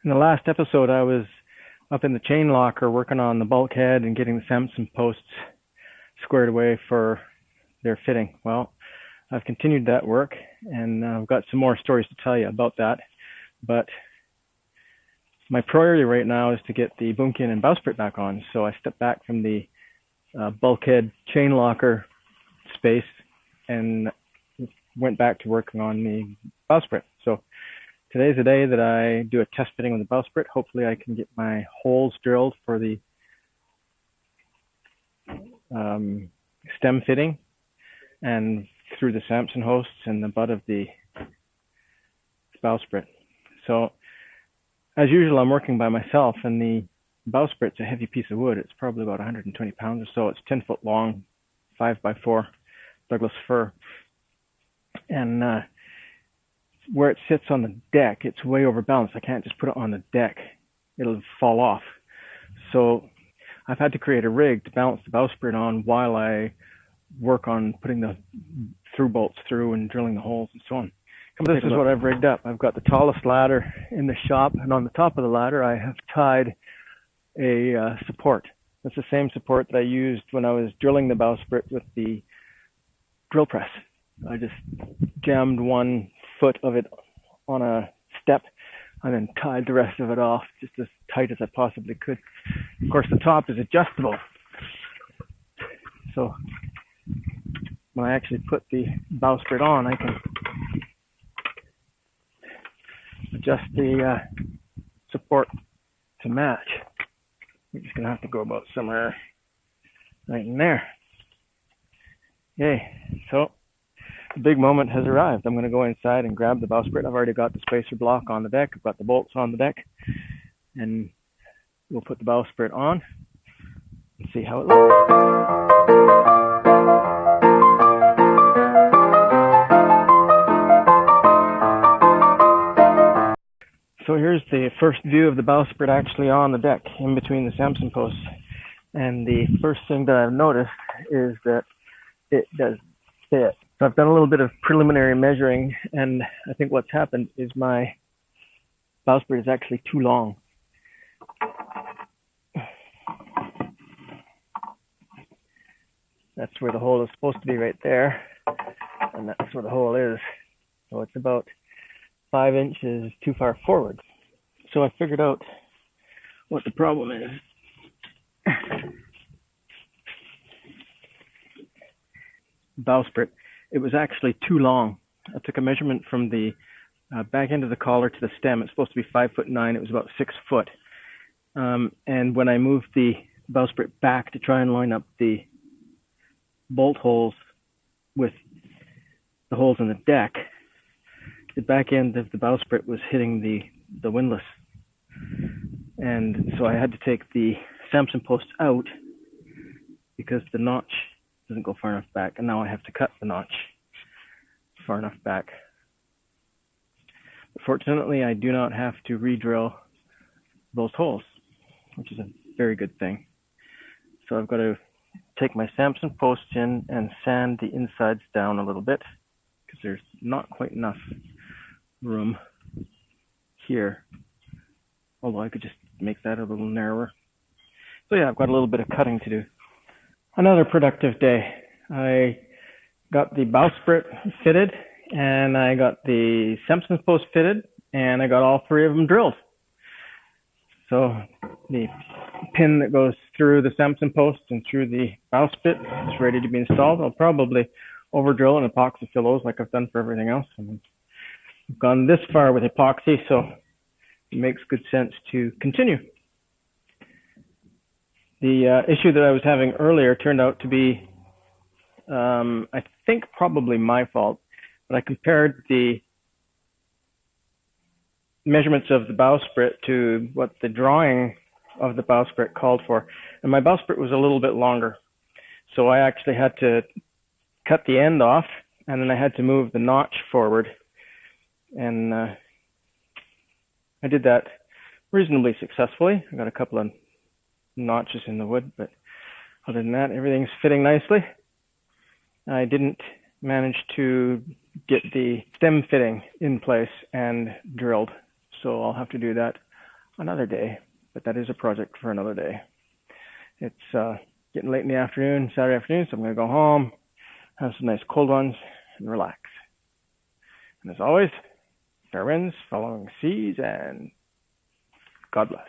In the last episode, I was up in the chain locker working on the bulkhead and getting the Samson posts squared away for their fitting. Well, I've continued that work, and I've got some more stories to tell you about that. But my priority right now is to get the boomkin and bowsprit back on. So I stepped back from the bulkhead chain locker space and went back to working on the bowsprit. So today's the day that I do a test fitting with the bowsprit. Hopefully I can get my holes drilled for the stem fitting and through the Samson hosts and the butt of the bowsprit. So as usual, I'm working by myself, and the bowsprit's a heavy piece of wood. It's probably about 120 pounds or so. It's 10 foot long, 5x4 Douglas fir. And where it sits on the deck, it's way overbalanced. I can't just put it on the deck. It'll fall off. So I've had to create a rig to balance the bowsprit on while I work on putting the through bolts through and drilling the holes and so on. This is what I've rigged up. I've got the tallest ladder in the shop, and on the top of the ladder I have tied a support. That's the same support that I used when I was drilling the bowsprit with the drill press. I just jammed 1 foot of it on a step and then tied the rest of it off just as tight as I possibly could. Of course, the top is adjustable. So when I actually put the bowsprit on, I can adjust the support to match. We're just going to have to go about somewhere right in there. Okay, so the big moment has arrived. I'm going to go inside and grab the bowsprit. I've already got the spacer block on the deck. I've got the bolts on the deck. And we'll put the bowsprit on and see how it looks. So here's the first view of the bowsprit actually on the deck in between the Samson posts. And the first thing that I've noticed is that it does fit. So I've done a little bit of preliminary measuring, and I think what's happened is my bowsprit is actually too long. That's where the hole is supposed to be, right there. And that's where the hole is. So it's about 5 inches too far forward. So I figured out what the problem is. Bowsprit, it was actually too long. I took a measurement from the back end of the collar to the stem. It's supposed to be 5'9". It was about 6 foot. And when I moved the bowsprit back to try and line up the bolt holes with the holes in the deck, the back end of the bowsprit was hitting the windlass. And so I had to take the Samson posts out because the notch doesn't go far enough back. And now I have to cut the notch far enough back. But fortunately, I do not have to re-drill those holes, which is a very good thing. So I've got to take my Samson posts in and sand the insides down a little bit because there's not quite enough room here, although I could just make that a little narrower. So yeah, I've got a little bit of cutting to do. Another productive day. I got the bowsprit fitted, and I got the Samson post fitted, and I got all 3 of them drilled. So the pin that goes through the Samson post and through the bowsprit is ready to be installed. I'll probably overdrill and epoxy fill those like I've done for everything else. I've gone this far with epoxy, so it makes good sense to continue. The issue that I was having earlier turned out to be, I think, probably my fault, but I compared the measurements of the bowsprit to what the drawing of the bowsprit called for, and my bowsprit was a little bit longer. So I actually had to cut the end off, and then I had to move the notch forward. And I did that reasonably successfully. I got a couple of notches in the wood, but other than that, everything's fitting nicely. I didn't manage to get the stem fitting in place and drilled, so I'll have to do that another day, but that is a project for another day. It's getting late in the afternoon, Saturday afternoon, so I'm going to go home, have some nice cold ones, and relax. And as always, fair winds, following seas, and God bless.